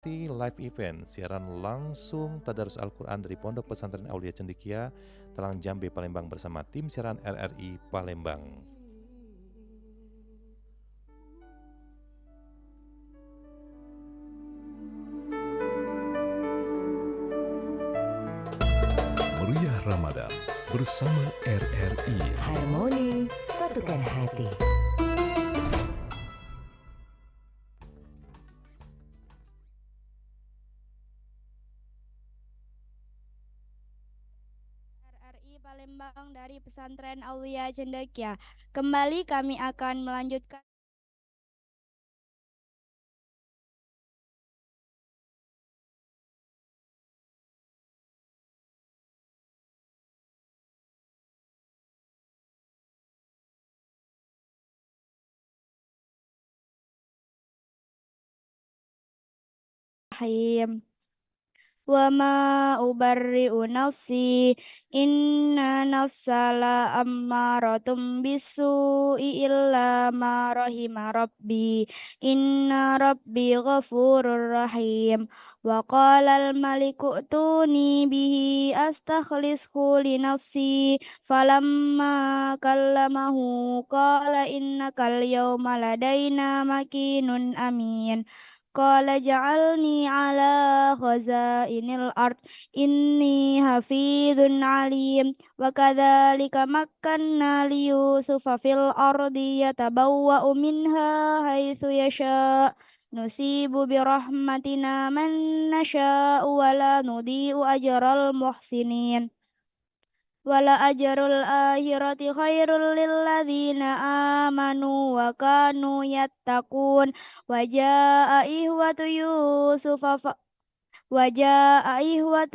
Live event siaran langsung Tadarus Al-Quran dari Pondok Pesantren Aulia Cendekia, Talang Jambe, Palembang bersama tim siaran RRI Palembang. Meriah Ramadan bersama RRI. Harmoni satukan hati. RRI Palembang dari Pesantren Aulia Cendekia. Kembali kami akan melanjutkan Rahim. Wa ma ubarri'u nafsi inna nafsa la ammaratum bisu'i illa ma rahima rabbi inna rabbi ghafurur rahim. Wa qala al-maliku utuni bihi astakhlishu li nafsi falamma kallamahu qala innakal yawma ladaina makinun amin. Qala ja'alni ala khazainil ard inni hafidhun alim wa kadzalika makkanna li Yusufa fil ardi yatabawwa'u minha haitsu yasha' nusibu bi rahmatina man nasha'u wa la nudhi'u ajral muhsinin. Wala ajrul akhirati khairul lilladzina amanu wa kanu yattaqun. Wajaa ihwatu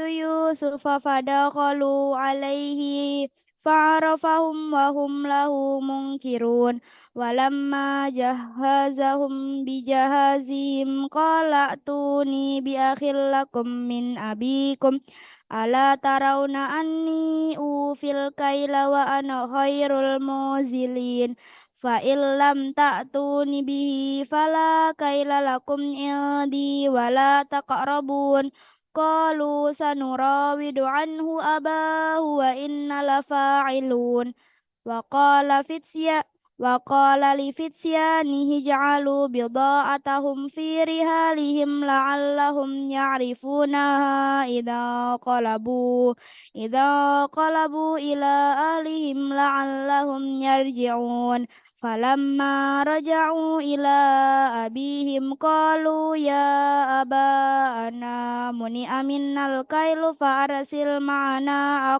Yusufa fadakhalu alaihi fa'arafahum wa hum lahu munkirun. Walamma jahazahum bijahazihim qala atuni bi akhil lakum min abikum ala tarawna anni ufil kaila wa ana khairul muzilin. Fa illam ta'tuni bihi fala kaila lakum indi wala taqrabun. Qalu sanurawidu anhu abahu wa inna lafa'ilun. Wa qala fitya wa qala li fityanihi ja'alu bida'atahum fi rihalihim la'allahum ya'rifunaha idza qalabu ila ahlihim la'allahum yarji'un. Falamma raja'u ila abihim qalu ya abana muni'a minnal kailu fa arsil ma'ana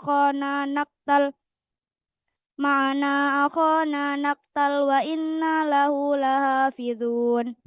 naktal wa inna lahu lahafidhun.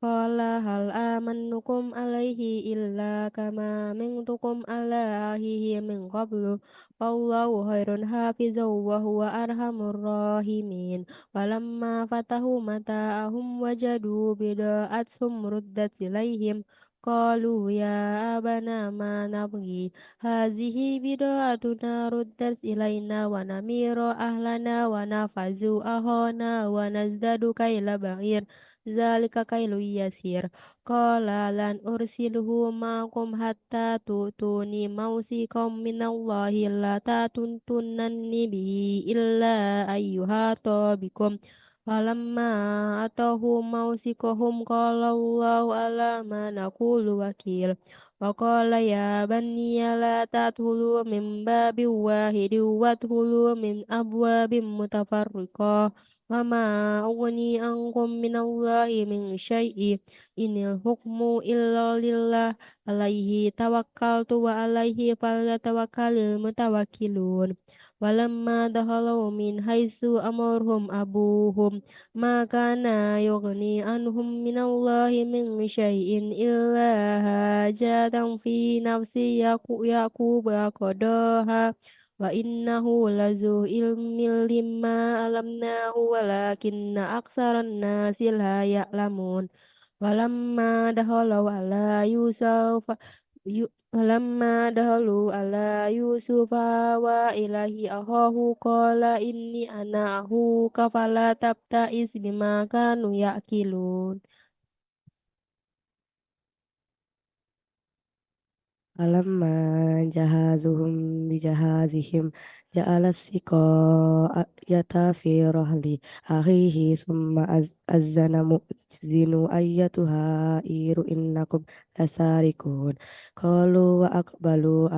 Qala hal amannukum alaihi illa kama amintukum ala ahihi min qablu wallahu khairun hafizan wa huwa arhamur rahimin. Walamma fatahu mata'ahum wajadu bida'athum ruddat ilaihim qalu ya abana ma nabghi hazihi bida'atuna ruddat ilaina wa namiru ahlana wa nafazu ahana wa nazdadu kaila ba'ir zalika kailu yasir. Qala lan ursilhu ma'akum hatta tutuni mausikum minallahi la tatuntunanni bihi illa ayyuhata bikum. Falamma atahu mausikuhum qala Allahu ala ma naqulu wakil. Wa qala ya baniya la tadkhulu min babin wahidin wadkhulu min abwabin mutafarriqah. Wama ughni ankum minallahi min syai'in inil hukmu illa lillah alaihi tawakkaltu wa alaihi falyatawakkalul mutawakkilun. Walamma dakhalu min haitsu amarhum abuhum ma kana yughni anhum minallahi min syai'in illa hajatan fi nafsi Yaqub qadaha wa innahu lazu ilmin lima alamnahu walakinna aksaran nasi la ya'lamun. Walamma dakhala ala Yusuf فلما دخلوا على يوسف وإليه أخاه قال إني أنا أخوك فلا تبتئس بما كانوا يأكلون فلما جهزهم بجهازهم جعل السقاية في رحل أخيه ثم أذن مؤذن أيتها عير إنكم لسارقون قالوا وأقبلوا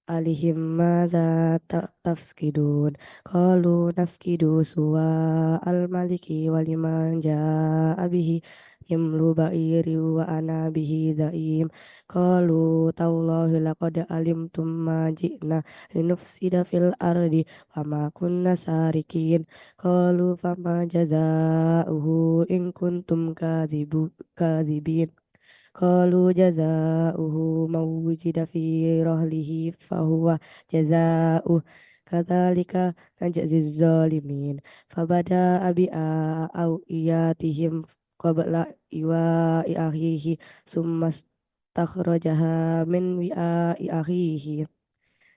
عليهم ماذا تفقدون قالوا نفقد سواء الملك ولمن جاء به حمل بعير وأنا به زعيم قالوا تالله لقد علمتم ما جئنا لنفسد في الأرض وما كنا سارقين قالوا فما جزاؤه إن كنتم كاذبين قالوا جزاؤه من وجد في رحله فهو جزاؤه كذلك نجزي الظالمين فبدأ بأوعياتهم قبل إيواء أخيه ثم استخرجها من وعاء أخيه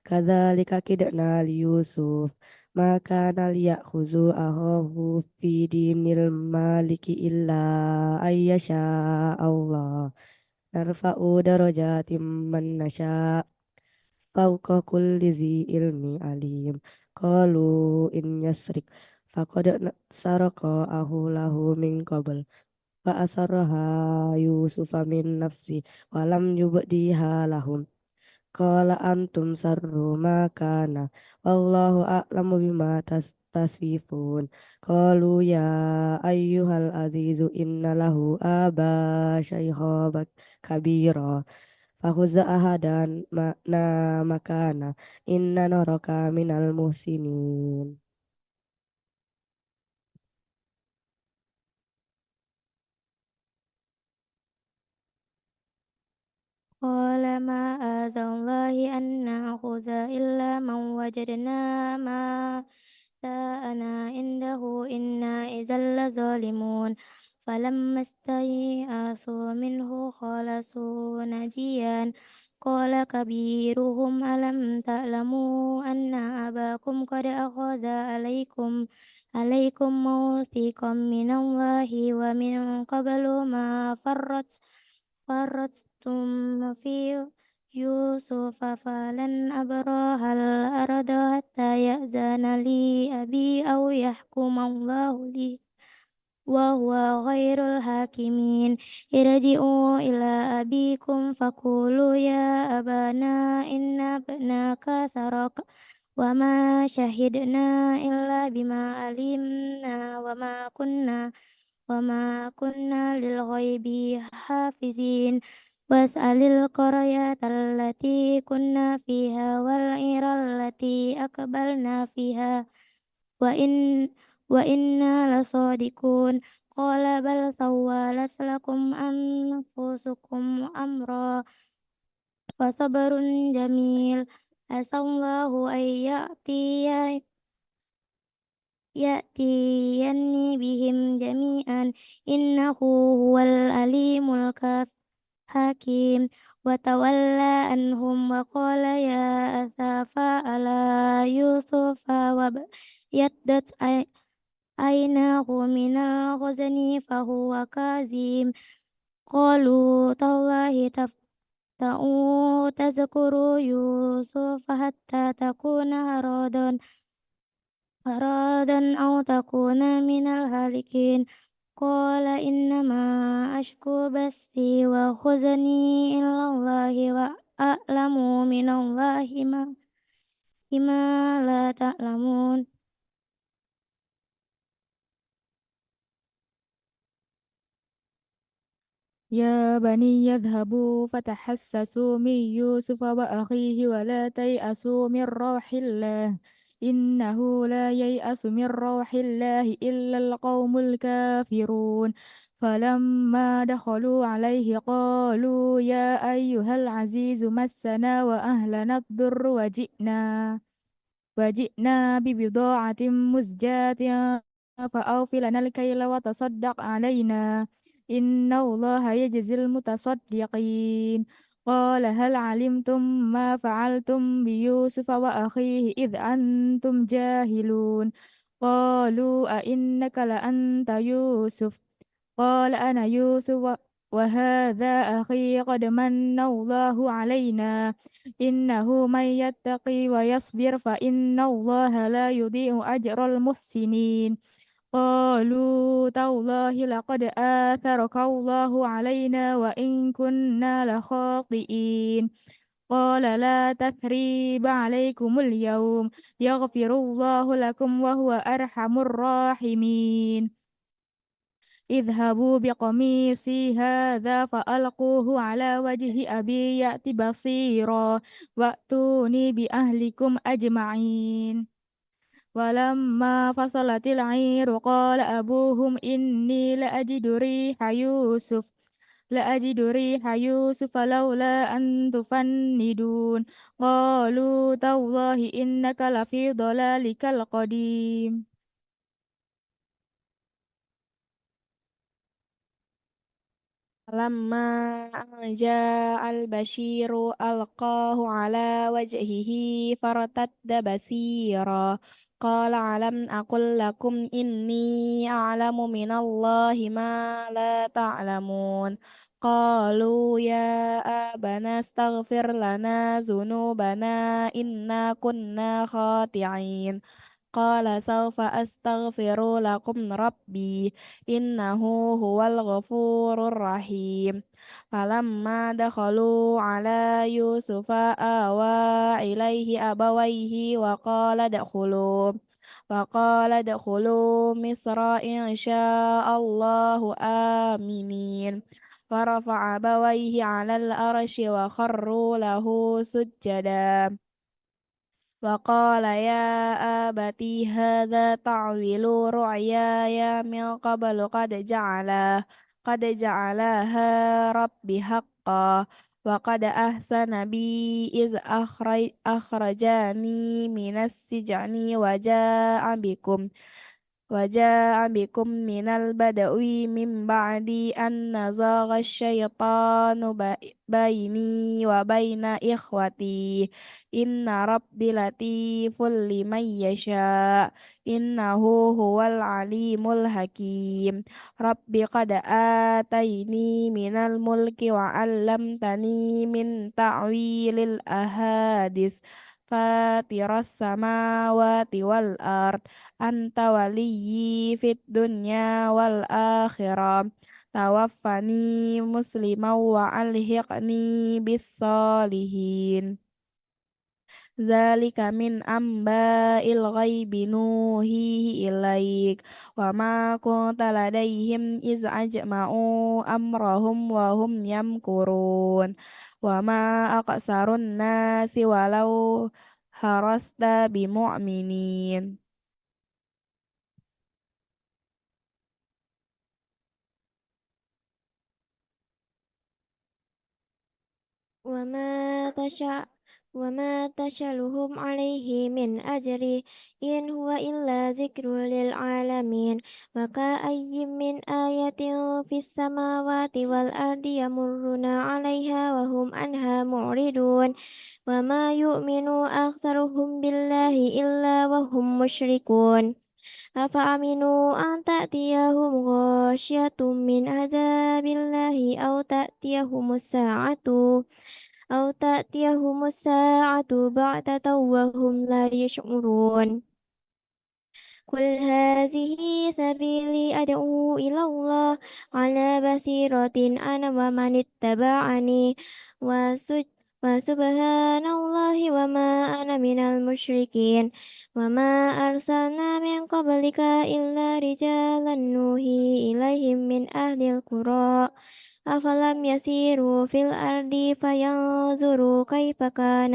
كذلك كدنا ليوسف ما كان ليأخذ أخاه في دين المالك إلا أن يشاء الله نرفع درجات من نشاء فوق كل ذي علم عليم قالوا إن يسرق فقد سرق أخ له من قبل فأسرها يوسف من نفسه ولم يبديها لهم قال أنتم شر مكانا والله أعلم بما تصفون قالوا يا أيها العزيز إن له أبا شيخا كبيرا فخذ أحدنا مكانا إن نراك من المحسنين قال معاذ الله أن نأخذ إلا من وجدنا متاعنا عنده إنا إذا لظالمون فلما استيئسوا منه خلصوا نجيا قال كبيرهم ألم تعلموا أن أباكم قد أخذ عليكم موثقا من الله ومن قبل ما فرطتم في يوسف فلن أبرح الأرض حتى يأذن لي أبي أو يحكم الله لي وهو خير الحاكمين ارجعوا إلى أبيكم فقولوا يا أبانا إن ابنك سرق وما شهدنا إلا بما علمنا وما كنا للغيب حافظين واسأل القرية التي كنا فيها والعير التي أقبلنا فيها وإن وإنا لصادقون قال بل سولت لكم أنفسكم أمرا فصبر جميل عسى الله أن يأتيني بهم جميعا إنه هو العليم الحكيم وتولى عنهم وقال يا أسفا على يوسف وابيضت عيناه من الحزن فهو كاظم قالوا تالله تفتأ تذكر يوسف حتى تكون هرادا أو تكون من الهالكين قال إنما أشكو بثي وحزني إلى الله وأعلم من الله ما لا تعلمون يا بني يذهبوا فتحسسوا من يوسف وأخيه ولا تيأسوا من روح الله إنه لا ييأس من روح الله إلا القوم الكافرون فلما دخلوا عليه قالوا يا أيها العزيز مسنا وأهلنا الضر وجئنا ببضاعة مزجاة فأوف لنا الكيل وتصدق علينا إن الله يجزي المتصدقين قال هل علمتم ما فعلتم بيوسف وأخيه إذ أنتم جاهلون قالوا أئنك لأنت يوسف قال أنا يوسف وهذا أخي قد من الله علينا إنه من يتقي ويصبر فإن الله لا يضيع أجر المحسنين قالوا تالله لقد آثرك الله علينا وإن كنا لخاطئين قال لا تثريب عليكم اليوم يغفر الله لكم وهو أرحم الراحمين اذهبوا بقميصي هذا فألقوه على وجه أبي يأت بصيرا وأتوني بأهلكم أجمعين ولما فصلت العير قال أبوهم إني لأجد ريح يوسف لولا أن تفندون قالوا تالله إنك لفي ضلالك القديم فلما أن جاء البشير ألقاه على وجهه فارتد بصيرا قال ألم أقل لكم إني أعلم من الله ما لا تعلمون قالوا يا أبانا استغفر لنا ذنوبنا إنا كنا خاطئين قال سوف أستغفر لكم ربي إنه هو الغفور الرحيم فلما دخلوا على يوسف آوى إليه أبويه وقال ادخلوا مصر إن شاء الله آمنين فرفع أبويه على الأرش وخروا له سجدا وقال يا أبت هذا تعويل رؤياي من قبل قد جعلها ربي حقا وقد أحسن بي إذ أخرجاني من السجن وجاء بكم من البدو من بعد أن نزغ الشيطان بيني وبين إخوتي إن ربي لطيف لمن يشاء إنه هو العليم الحكيم ربي قد آتيني من الملك وعلمتني من تعويل الأحاديث فاطر السماوات والأرض أنت وليي في الدنيا والآخرة توفني مسلما وألحقني بالصالحين ذلك من أنباء الغيب نوحيه إليك وما كنت لديهم إذ أجمعوا أمرهم وهم يمكرون وما أكثر الناس ولو حرصت بمؤمنين وما تشاء وما تشلهم عليه من أجر إن هو إلا ذكر للعالمين وكأي من آية في السماوات والأرض يمرون عليها وهم عنها معرضون وما يؤمن أكثرهم بالله إلا وهم مشركون أفأمنوا أن تأتيهم غاشية من عذاب الله أو تأتيهم الساعة بغتة وهم لا يشعرون قل هذه سبيلي أدعو إلى الله على بصيرة أنا ومن اتبعني وسبحان الله وما أنا من المشركين وما أرسلنا من قبلك إلا رجالا نوحي إليهم من أهل القرى أفلم يسيروا في الأرض فينظروا كيف كان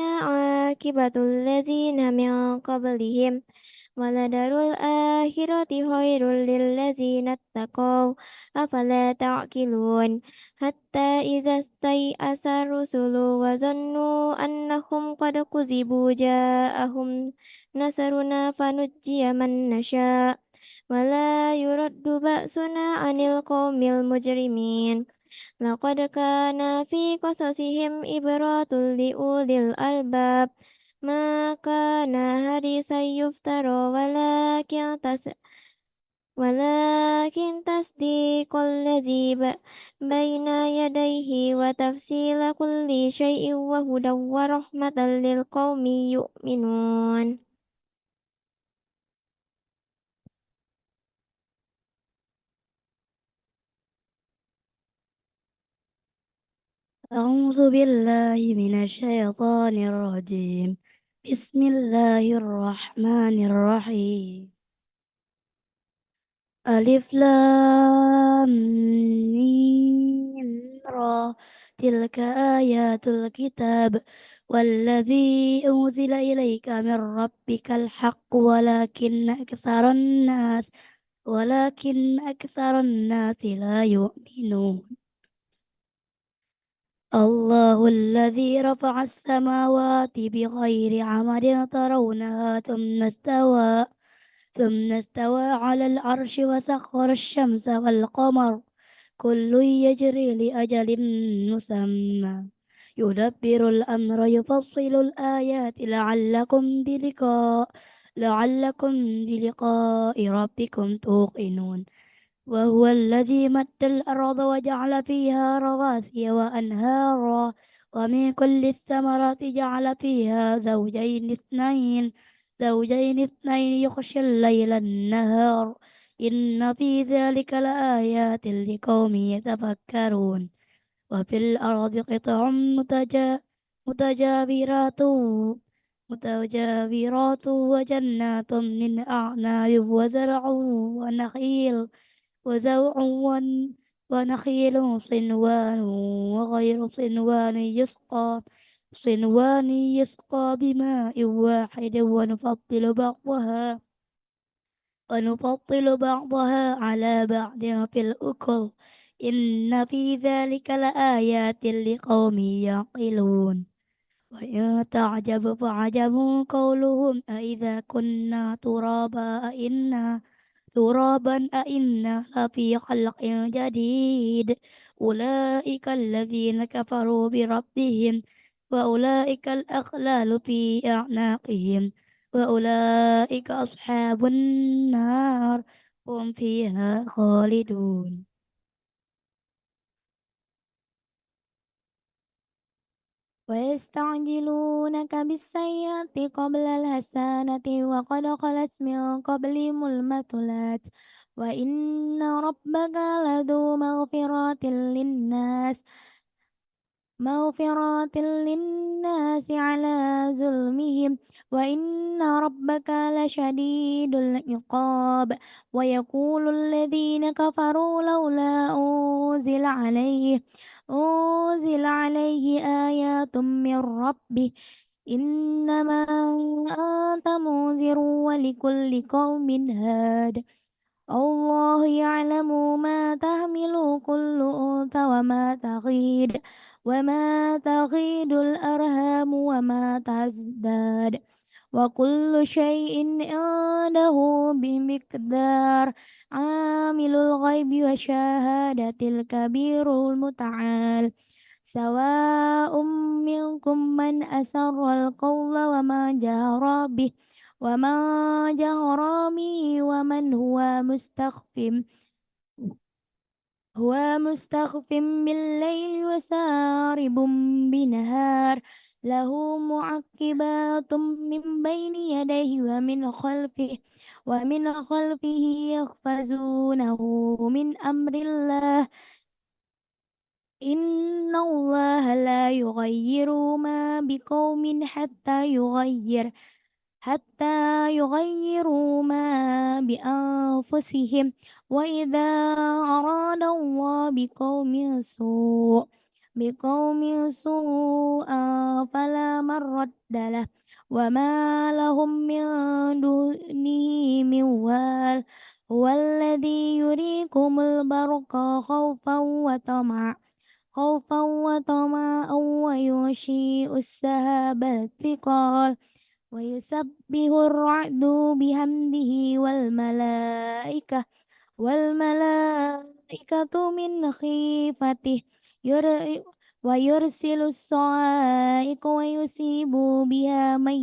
عاقبة الذين من قبلهم ولدار الآخرة خير للذين اتقوا أفلا تعقلون حتى إذا استيأس الرسل وظنوا أنهم قد كذبوا جاءهم نصرنا فنجي من نشاء ولا يرد بأسنا عن القوم المجرمين لقد كان في قصصهم إبرة لأولي الألباب ما كان حديثا يفترى ولكن تصديق الذي بين يديه وتفصيل كل شيء وهدى ورحمة للقوم يؤمنون أعوذ بالله من الشيطان الرجيم بسم الله الرحمن الرحيم ألف لام ميم را تلك آيات الكتاب والذي أنزل إليك من ربك الحق ولكن أكثر الناس لا يؤمنون الله الذي رفع السماوات بغير عمد ترونها ثم استوى على العرش وسخر الشمس والقمر كل يجري لأجل مسمى يدبر الأمر يفصل الآيات لعلكم بلقاء ربكم توقنون وهو الذي مد الأرض وجعل فيها رواسي وأنهارا ومن كل الثمرات جعل فيها زوجين اثنين يغشي الليل النهار إن في ذلك لآيات لقوم يتفكرون وفي الأرض قطع متجاورات متجاورات وجنات من أعناب وزرع ونخيل صنوان وغير صنوان يسقى بماء واحد ونفضل بعضها على بعض في الأكل إن في ذلك لآيات لقوم يعقلون وإن تعجب فعجب قولهم أإذا كنا ترابا أئنا لفي خلق جديد أولئك الذين كفروا بربهم وأولئك الأغلال في أعناقهم وأولئك أصحاب النار هم فيها خالدون ويستعجلونك بالسيئة قبل الحسنة وقد خلت من قبلهم المثلات وإن ربك لذو مغفرات للناس على ظلمهم وإن ربك لشديد العقاب ويقول الذين كفروا لولا أنزل عليه آيات من ربه إنما أنت منذر ولكل قوم هاد الله يعلم ما تحمل كل أنثى وما تغيد الأرham وما تزداد وكل شيء عنده بمقدار عامل الغيب وشهادة الكبير المتعال سواء منكم من أسر القول ومن جهر به ومن هو مستخف بالليل وسارب بالنهار له معقبات من بين يديه ومن خلفه يحفظونه من أمر الله إن الله لا يغير ما بقوم حتى يغيروا ما بأنفسهم وإذا أراد الله بقوم سوءا فلا مرد له وما لهم من دونه من وال هو الذي يريكم البرق خوفا وطمعا وينشئ السحاب الثقال ويسبح الرعد بحمده والملائكة من خيفته ير- ويرسل الصواعق ويصيب بها من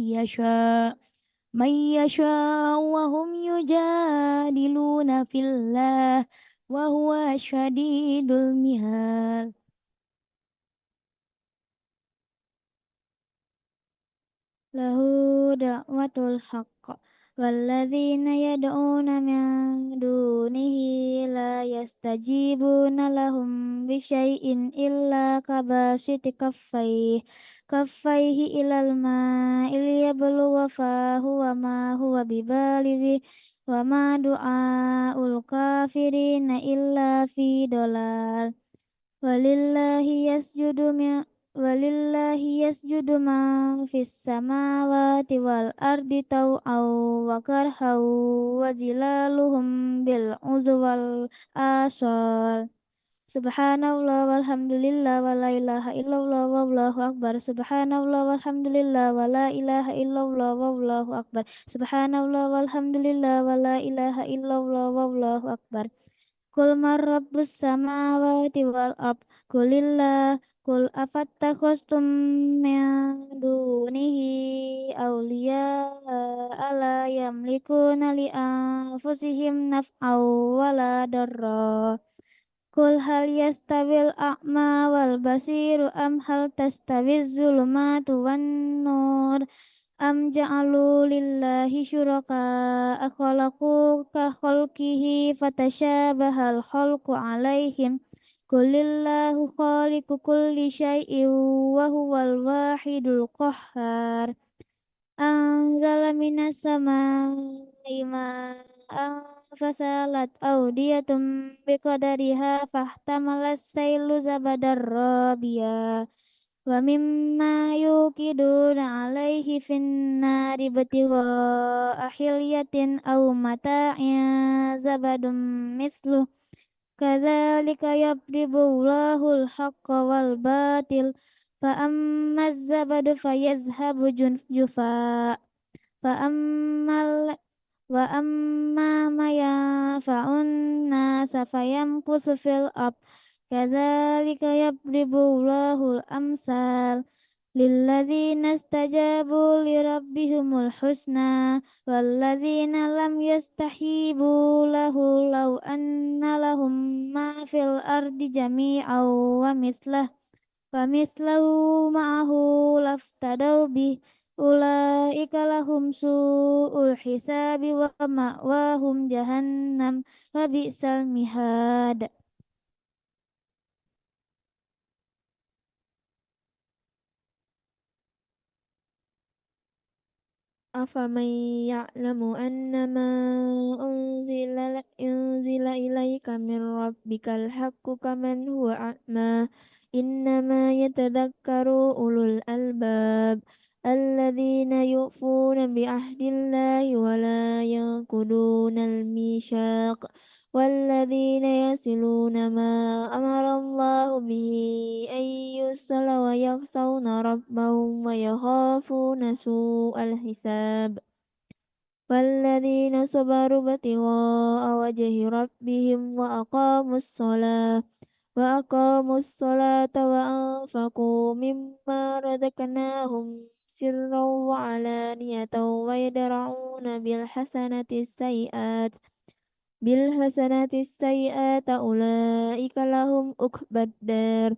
يشاء وهم يجادلون في الله وهو شديد المحال. له دعوة الحق والذين يدعون من دونه لا يستجيبون لهم بشيء إلا كباسط كفيه إلى الماء ليبلغ فاه وما هو ببالغه وما دعاء الكافرين إلا في ضلال. ولله يسجد من ولله يسجد من في السماوات والأرض طوعا وكرها وظلالهم بالغدو والآصال. Subhanallah walhamdulillah wa la ilaha illallah wallahu akbar. Subhanallah walhamdulillah wa la ilaha illallah wallahu akbar. Subhanallah walhamdulillah wa la ilaha illallah wallahu akbar. Kul man rabbus samawati wal ard. Kulillah. Kul afattakhastum min dunihi awliya ala yamlikuna li anfusihim naf'aw wala darra. Kul hal yastawil a'ma wal basiru am hal tastawiz zulumatu wan nur am ja'alu lillahi syuraka akhalaqu ka khalqihi fatashabahal khalqu alaihim. Kulillahu khaliqu kulli syai'in wa huwal wahidul qahhar. Anzala minas samai ma'an fasalat awdiyatum biqadariha fahtamalas sailu zabadar rabiya wa mimma yukiduna alaihi finnari batigha ahilyatin aw mata'in zabadum misluh kadzalika yadribullahu al-haqqa wal batil fa ammaz zabadu fayazhabu jufa fa ammal wa amma ma yanfa'un nasa fayamkusu fil ard kadzalika yadribullahu al-amsal lilladzina istajabu lirabbihimul husna walladzina lam yastahibu lahu law anna lahum ma fil ardi jami'an wa mislahu ma'ahu laftadaw bih ulaika lahum su'ul hisabi wa ma'wahum jahannam wa bi'sal mihad. أفمن يعلم أنما أنزل إليك من ربك الحق كمن هو أعمى إنما يتذكر أولو الألباب الذين يؤفون بعهد الله ولا ينقضون الميثاق والذين يصلون ما أمر الله به أن يوصل ويخشون ربهم ويخافون سوء الحساب والذين صبروا ابتغاء وجه ربهم وأقاموا الصلاة وأنفقوا مما رزقناهم سرا وعلانية ويدرعون بالحسنات أولئك لهم عقبى الدار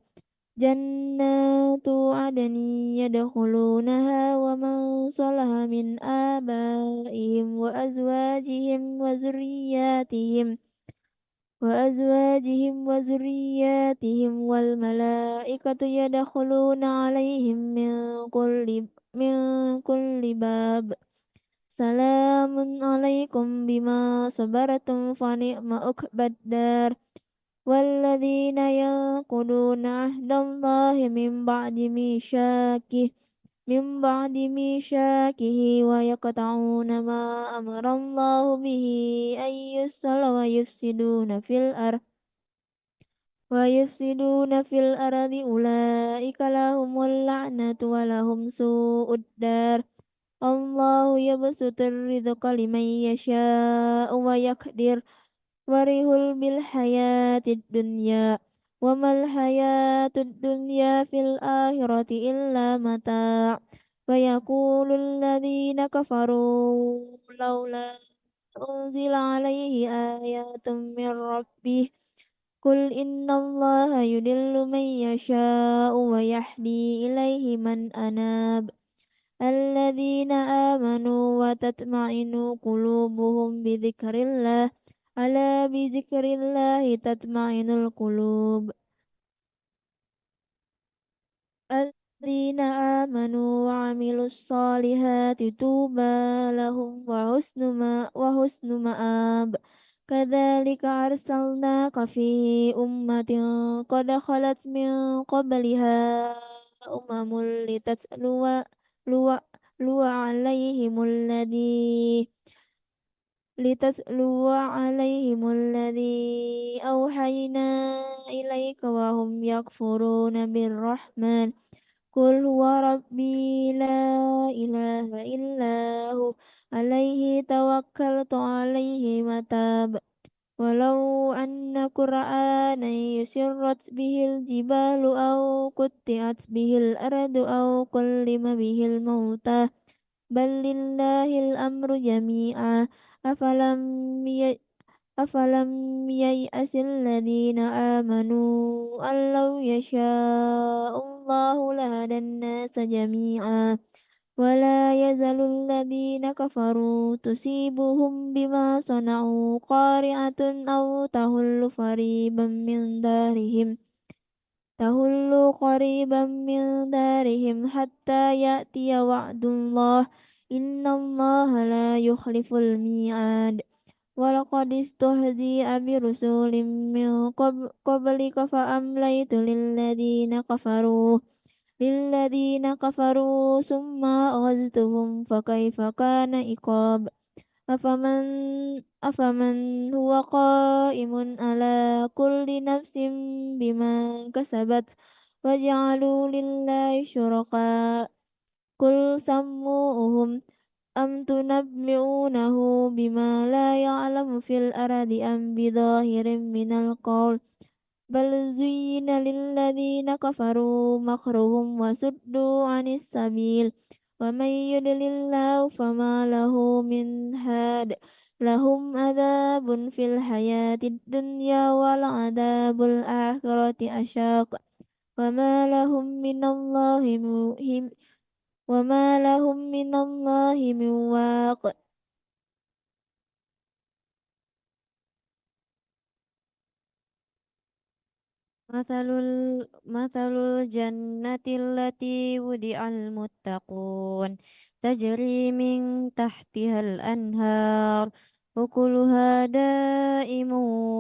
جنات عدن يدخلونها ومن صلح من آبائهم وأزواجهم والملائكة يدخلون عليهم من كل باب سلام عليكم بما صبرتم فنعم عقبى الدار والذين ينقضون عهد الله من بعد ميثاقه ويقطعون ما أمر الله به أن يوصل ويفسدون في الأرض أولئك لهم اللعنة ولهم سوء الدار الله يبسط الرزق لمن يشاء ويقدر ورهل بالحياة الدنيا وما الحياة الدنيا في الآخرة إلا متاع ويقول الذين كفروا لولا أنزل عليه آيات من ربه قل إن الله يضل من يشاء ويهدي إليه من أناب الذين آمنوا وتطمئن قلوبهم بذكر الله ألا بذكر الله تطمئن القلوب الذين آمنوا وعملوا الصالحات طوبى لهم وحسن مآب كذلك أرسلناك في أمة قد خلت من قبلها أمم لو عليهم لتتلو عليهم الذي أوحينا إليك وهم يكفرون بالرحمن قل هو ربي لا إله إلا هو عليه توكلت عليه متاب ولو أن قرآنا يسرت به الجبال أو قطعت به الأرض أو كلم به الموتى بل لله الأمر جميعا أفلم ي... أفلم ييأس الذين آمنوا أن لو يشاء الله لهدى الناس جميعا ولا يزال الذين كفروا تصيبهم بما صنعوا قارعة أو تهل قريبا من دارهم حتى يأتي وعد الله إن الله لا يخلف الميعاد ولقد استهزئ برسول من قبلك فأمليت للذين كفروا ثم أخذتهم فكيف كان عقاب أفمن أفمن هو قائم على كل نفس بما كسبت وجعلوا لله شركاء قل سموهم أم تنبئونه بما لا يعلم في الأرض أم بظاهر من القول بل زين للذين كفروا مكرهم وصدوا عن السبيل ومن يضلل الله فما له من هاد لهم عذاب في الحياة الدنيا ولعذاب الآخرة أشاق وما لهم من الله من واق مثل الجنة التي وضع المتقون تجري من تحتها الأنهار أكلها دائم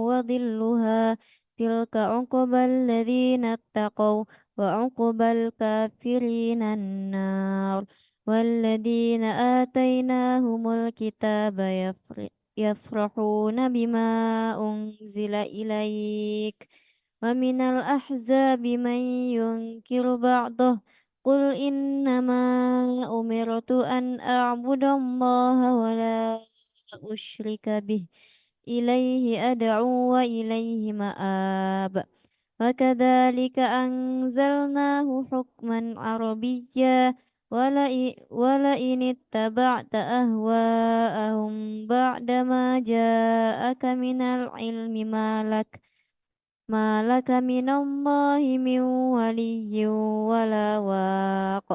وظلها تلك عقبى الذين اتقوا وعقبى الكافرين النار والذين آتيناهم الكتاب يفرحون بما أنزل إليك ومن الأحزاب من ينكر بعضه قل إنما أمرت أن أعبد الله ولا أشرك به إليه أدعو وإليه مآب وكذلك أنزلناه حكما عربيا ولئن اتبعت أهواءهم بعدما جاءك من العلم ما لك من الله من ولي ولا واق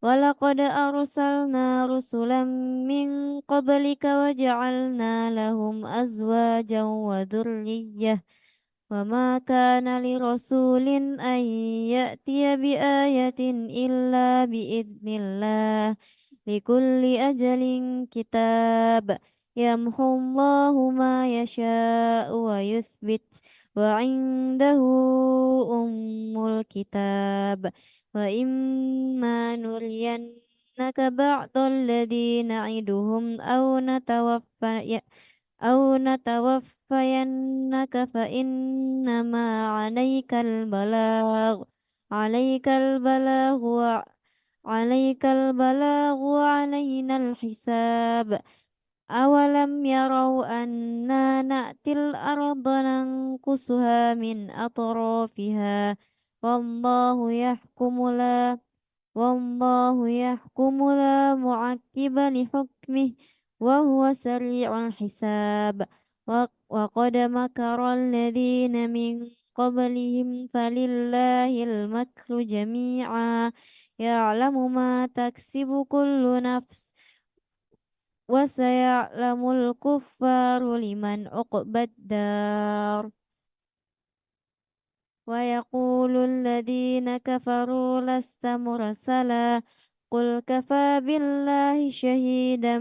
ولقد أرسلنا رسلا من قبلك وجعلنا لهم أزواجا وذرية وما كان لرسول أن يأتي بآية إلا بإذن الله لكل أجل كتاب يمحو الله ما يشاء ويثبت وعنده أم الكتاب وإما نرينك بعض الذي نعدهم أو نتوفينك فإنما عليك البلاغ عليك البلاغ وعلينا الحساب أولم يروا أنا نأتي الأرض ننقصها من أطرافها والله يحكم لا معقب لحكمه وهو سريع الحساب وقد مكر الذين من قبلهم فلله المكر جميعا يعلم ما تكسب كل نفس وسيعلم الكفار لمن عقبى الدار ويقول الذين كفروا لست مرسلا قل كفى بالله شهيدا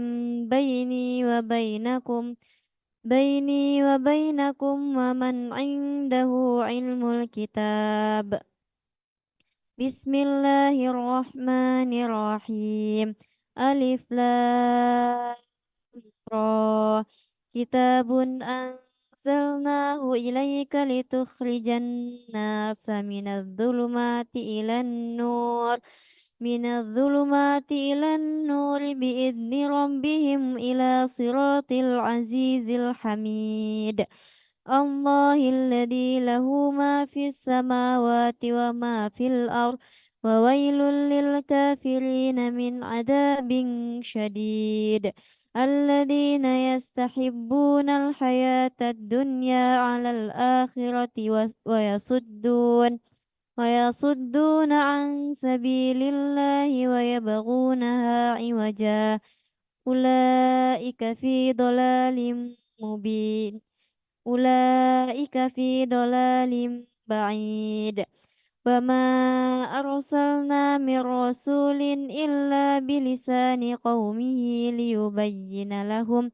بيني وبينكم ومن عنده علم الكتاب بسم الله الرحمن الرحيم ألف لام را كتاب أنزلناه إليك لتخرج الناس من الظلمات إلى النور بإذن ربهم إلى صراط العزيز الحميد الله الذي له ما في السماوات وما في الأرض وويل للكافرين من عذاب شديد الذين يستحبون الحياة الدنيا على الآخرة ويصدون عن سبيل الله ويبغونها عوجا أولئك في ضلال مبين أولئك في ضلال بعيد وما أرسلنا من رسول إلا بلسان قومه ليبين لهم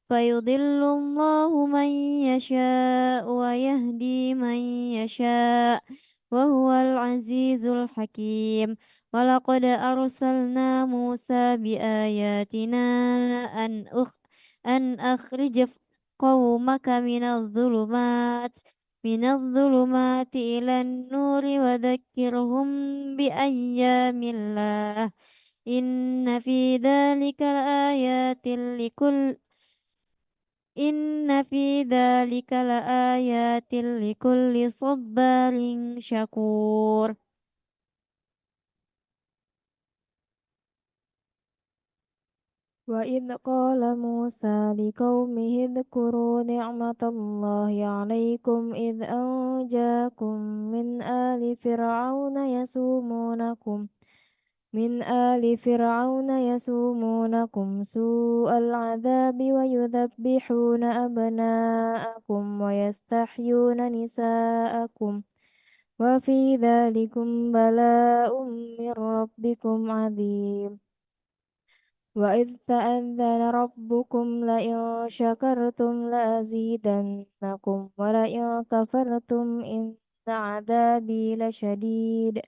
فيضل الله من يشاء ويهدي من يشاء وهو العزيز الحكيم ولقد أرسلنا موسى بآياتنا أن أخرج قومك من الظلمات إلى النور وذكرهم بأيام الله إن في ذلك لآيات لكل صبار شكور وإذ قال موسى لقومه اذكروا نعمة الله عليكم إذ أنجاكم من آل فرعون يسومونكم سوء العذاب ويذبحون أبناءكم ويستحيون نساءكم وفي ذلكم بلاء من ربكم عظيم وإذ تأذن ربكم لئن شكرتم لأزيدنكم ولئن كفرتم إن عذابي لشديد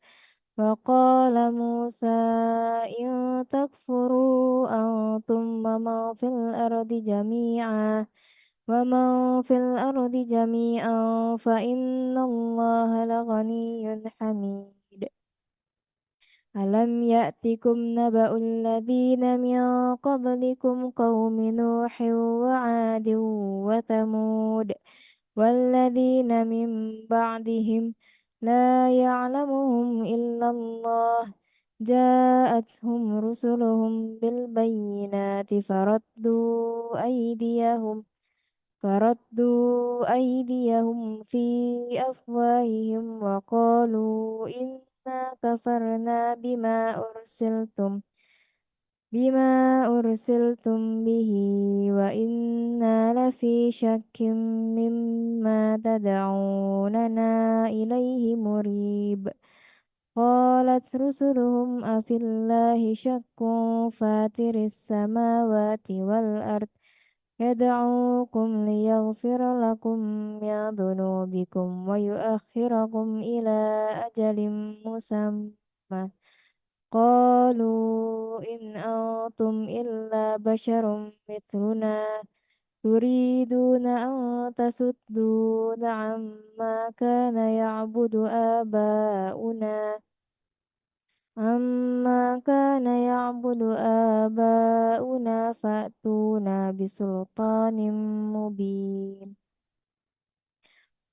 وقال موسى إن تكفروا أنتم ومن في الأرض جميعا فإن الله لغني حميد ألم يأتكم نبأ الذين من قبلكم قوم نوح وعاد وثمود والذين من بعدهم لا يعلمهم إلا الله جاءتهم رسلهم بالبينات فردوا أيديهم في أفواههم وقالوا إنا كفرنا بما أرسلتم به وإنا لفي شك مما تدعوننا إليه مريب قالت رسلهم أفي الله شك فاتر السماوات والأرض يدعوكم ليغفر لكم من ذنوبكم ويؤخركم إلى أجل مسمى قالوا إن أنتم إلا بشر مثلنا تريدون أن تصدون عما كان يعبد آباؤنا عما كان يعبد آباؤنا فأتونا بسلطان مبين.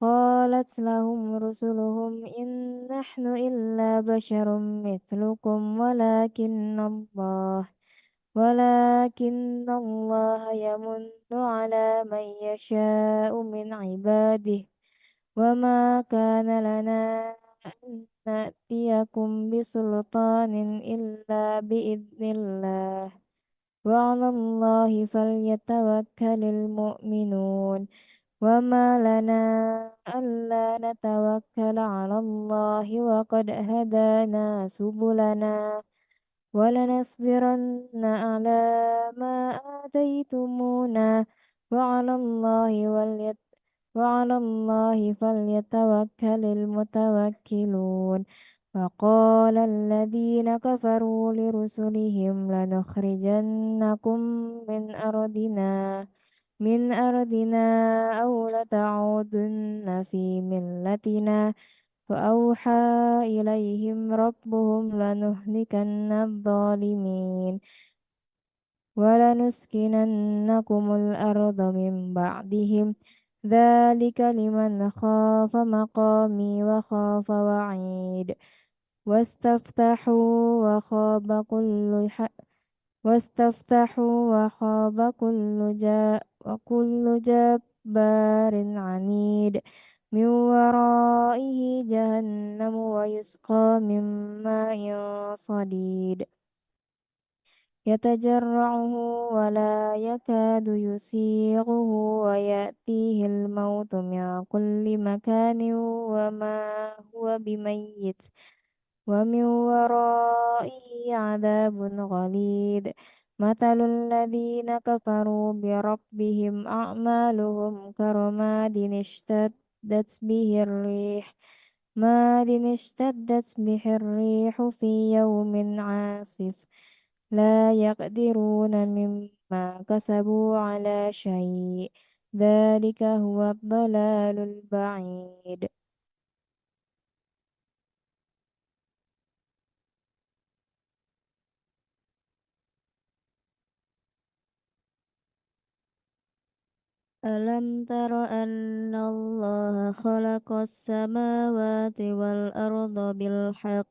قالت لهم رسلهم إن نحن إلا بشر مثلكم ولكن الله يمن على من يشاء من عباده وما كان لنا أن نأتيكم بسلطان إلا بإذن الله وعلى الله فليتوكل المؤمنون. وما لنا ألا نتوكل على الله وقد هدانا سبلنا ولنصبرن على ما آتيتمونا وعلى الله فليتوكل المتوكلون. وقال الذين كفروا لرسلهم لنخرجنكم من أرضنا أو لتعودن في ملتنا فأوحى إليهم ربهم لنهلكن الظالمين ولنسكننكم الأرض من بعدهم ذلك لمن خاف مقامي وخاف وعيد. واستفتحوا وخاب كل جبار عنيد من ورائه جهنم ويسقى من ماء صديد يتجرعه ولا يكاد يسيغه ويأتيه الموت من كل مكان وما هو بميت ومن ورائه عذاب غليظ. مثل الذين كفروا بربهم أعمالهم كرماد اشتدت به الريح في يوم عاصف لا يقدرون مما كسبوا على شيء ذلك هو الضلال البعيد. ألم تر أن الله خلق السماوات والأرض بالحق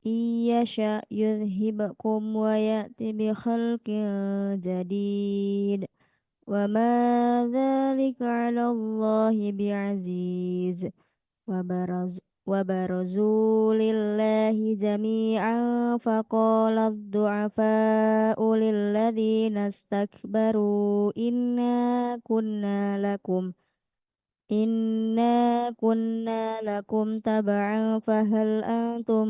إن يشأ يذهبكم ويأتي بخلق جديد وما ذلك على الله بعزيز. وبرزوا لله جميعا فقال الضعفاء للذين استكبروا إنا كنا لكم تبعا فهل أنتم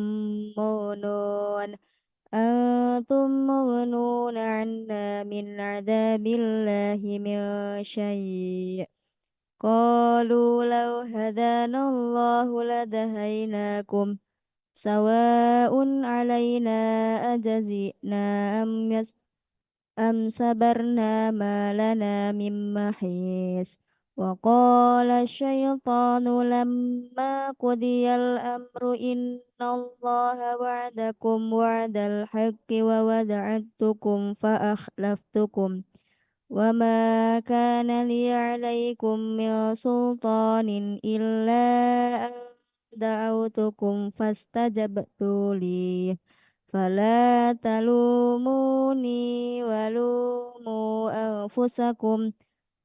مغنون عنا من عذاب الله من شيء. قالوا لو هدانا الله لهديناكم سواء علينا أجزعنا أم صبرنا ما لنا من محيص. وقال الشيطان لما قضي الأمر إن الله وعدكم وعد الحق ووعدتكم فأخلفتكم وما كان لي عليكم من سلطان إلا أن دعوتكم فاستجبتوا لي فلا تلوموني ولوموا أنفسكم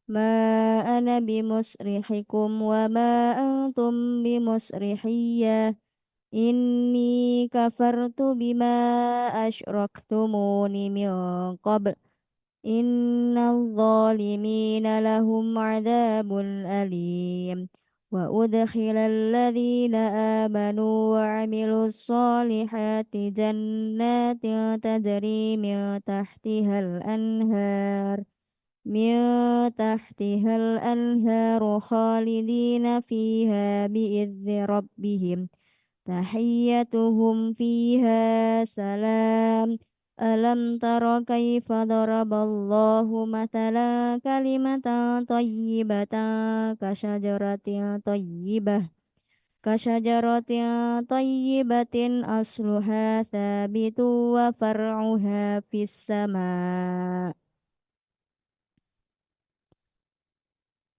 ما أنا بمصرخكم وما أنتم بمصرخي إني كفرت بما أشركتمون من قبل إن الظالمين لهم عذاب أليم. وأدخل الذين آمنوا وعملوا الصالحات جنات تجري من تحتها الأنهار خالدين فيها بإذن ربهم تحيتهم فيها سلام. ألم تر كيف ضرب الله مثلا كلمة طيبة كشجرة طيبة كشجرة طيبة أصلها ثابت وفرعها في السماء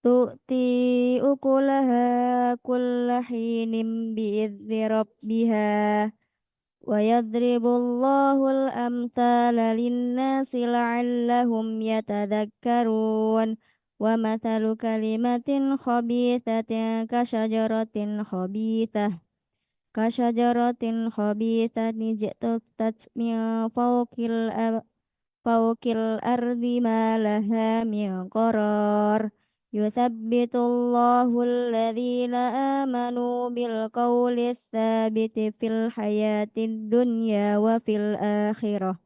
تؤتي أكلها كل حين بإذن ربها ويضرب الله الأمثال للناس لعلهم يتذكرون ومثل كلمة خبيثة كشجرة خبيثة اجتثت من فوق الأرض ما لها من قرار يثبت الله الذين آمنوا بالقول الثابت في الحياة الدنيا وفي الآخرة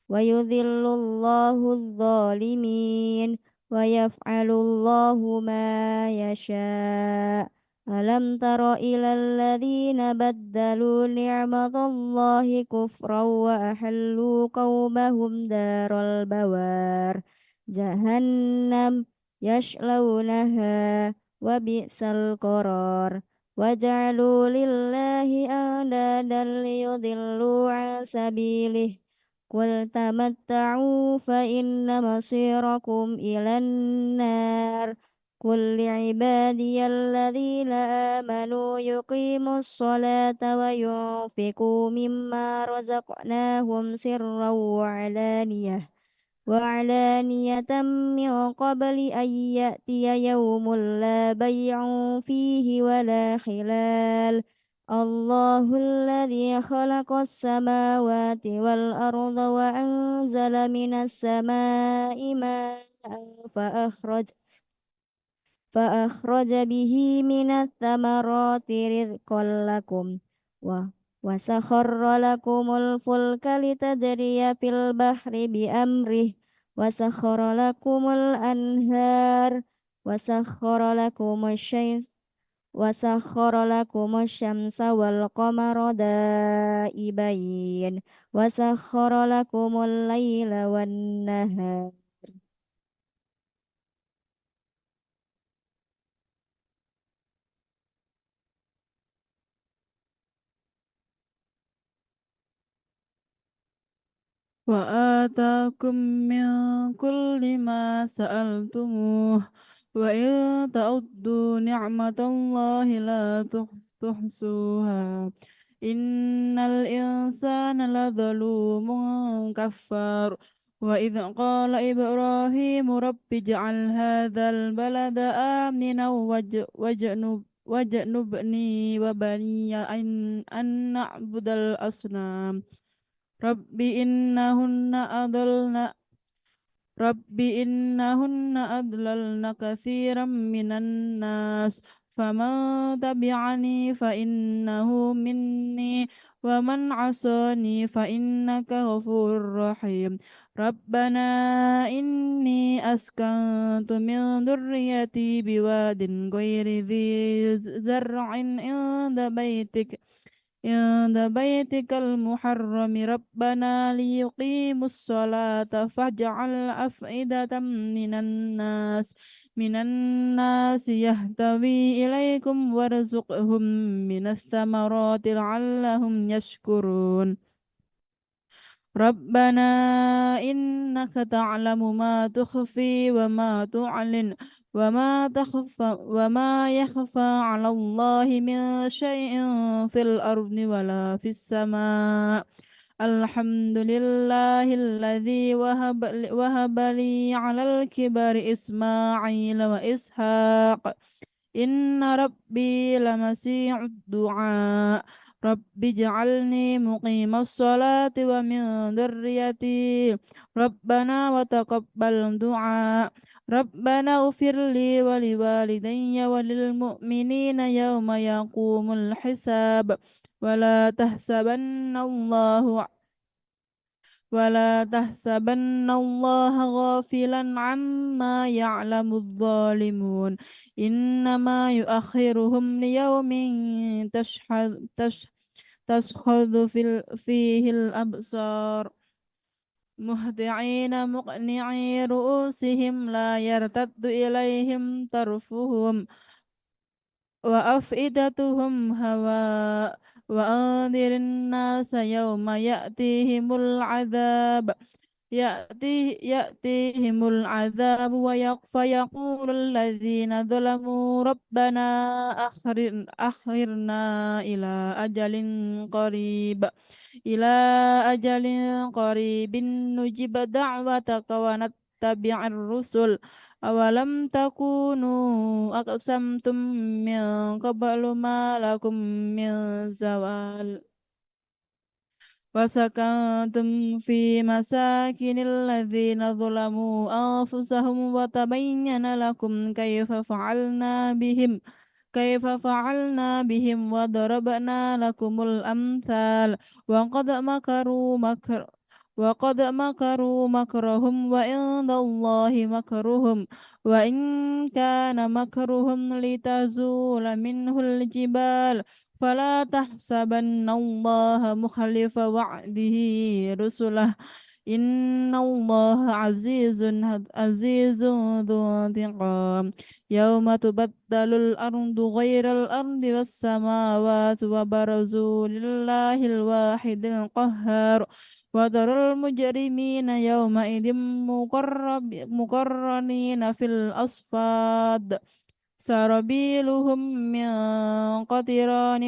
ويذل الله الظالمين ويفعل الله ما يشاء ألم تر إلى الذين بدلوا نعمة الله كفرا وأحلوا قومهم دار البوار جهنم يصلونها وبئس القرار وجعلوا لله أندادا ليضلوا عن سبيله قل تمتعوا فإن مصيركم إلى النار قل لعبادي الذين آمنوا يقيموا الصلاة وينفقوا مما رزقناهم سرا وعلانية من قبل أن يأتي يوم لا بيع فيه ولا خلال الله الذي خلق السماوات والأرض وأنزل من السماء ماء فأخرج به من الثمرات رزقا لكم وسخر لكم الفلك لتجري في البحر بأمره وسخر لكم الأنهار وسخر لكم الشمس والقمر دائبين وسخر لكم الليل والنهار وآتاكم من كل ما سألتموه وإن تعدوا نعمة الله لا تحصوها إن الإنسان لظلوم كفار وإذ قال إبراهيم رب اجعل هذا البلد آمنا واجنبني وبني أن نعبد الأصنام رب إنهن أضللن كثيرا من الناس فمن تبعني فإنه مني ومن عصاني فإنك غفور رحيم ربنا إني أسكنت من ذريتي بواد غير ذي زرع عند بيتك المحرم ربنا ليقيموا الصلاة فاجعل أفئدة من الناس يهتوي إليكم وارزقهم من الثمرات لعلهم يشكرون ربنا إنك تعلم ما تخفي وما تعلن وما يخفى على الله من شيء في الأرض ولا في السماء الحمد لله الذي وهب لي على الكبر إسماعيل وإسحاق إن ربي لمسيع الدعاء رب اجعلني مقيم الصلاة ومن ذريتي ربنا وتقبل دعاء ربنا اغفر لي ولوالدي وللمؤمنين يوم يقوم الحساب ولا تحسبن الله غافلا عما يعلم الظالمون إنما يؤخرهم ليوم تشخص فيه الأبصار مهطعين مقنعي رؤوسهم لا يرتد إليهم طرفهم وأفئدتهم هواء وأنذر الناس يوم يأتيهم العذاب يأتيهم العذاب فيقول الذين ظلموا ربنا أخرنا إلى أجل قريب نجب دعوتك ونتبع الرسل أولم تكونوا أقسمتم من قبل ما لكم من زوال وسكنتم في مساكن الذين ظلموا أنفسهم وتبين لكم كيف فعلنا بهم وضربنا لكم الأمثال وقد مكروا مكرهم وعند الله مكرهم وإن كان مكرهم لتزول منه الجبال فلا تحسبن الله مخلف وعده رسله إن الله عزيز ذو انتقام يوم تبدل الأرض غير الأرض والسماوات وبرزوا لله الواحد القهار وترى المجرمين يومئذ مقرنين في الأصفاد سرابيلهم من قطران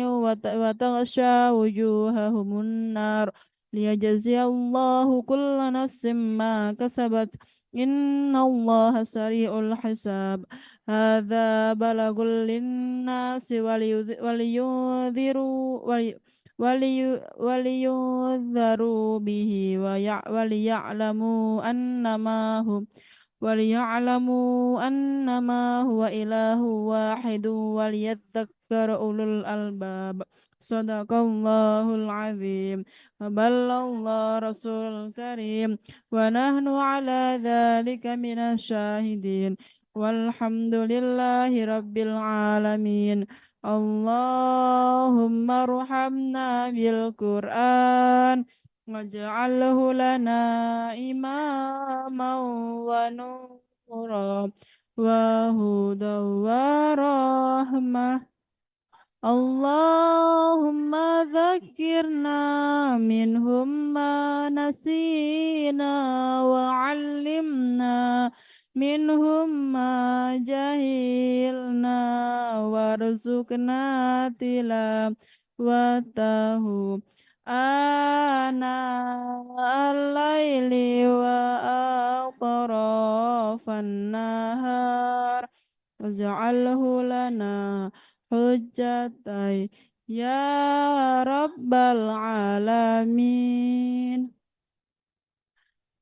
وتغشى وجوههم النار ليجزي الله كل نفس ما كسبت إن الله سريع الحساب هذا بلاغ للناس ولينذروا به وليعلموا أنما هو إله واحد وليذكر أولو الألباب صدق الله العظيم وبلغ الله رسول الكريم ونحن على ذلك من الشاهدين والحمد لله رب العالمين اللهم ارحمنا بالقرآن واجعله لنا إماما ونورا وهدى ورحمة اللهم ذكرنا منهم ما نسينا وعلمنا منهم ما جهلنا وارزقنا تلاوته آناء الليل وأطراف النهار واجعله لنا حجتي ya Rabbal Alamin.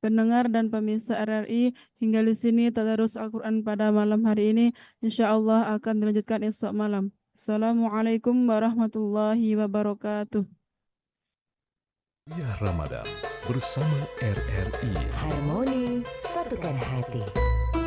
Pendengar dan pemirsa RRI, hingga di sini tadarus Al-Quran pada malam hari ini insya Allah akan dilanjutkan esok malam. Assalamualaikum warahmatullahi wabarakatuh. Meriah Ramadan bersama RRI. Harmoni satukan hati.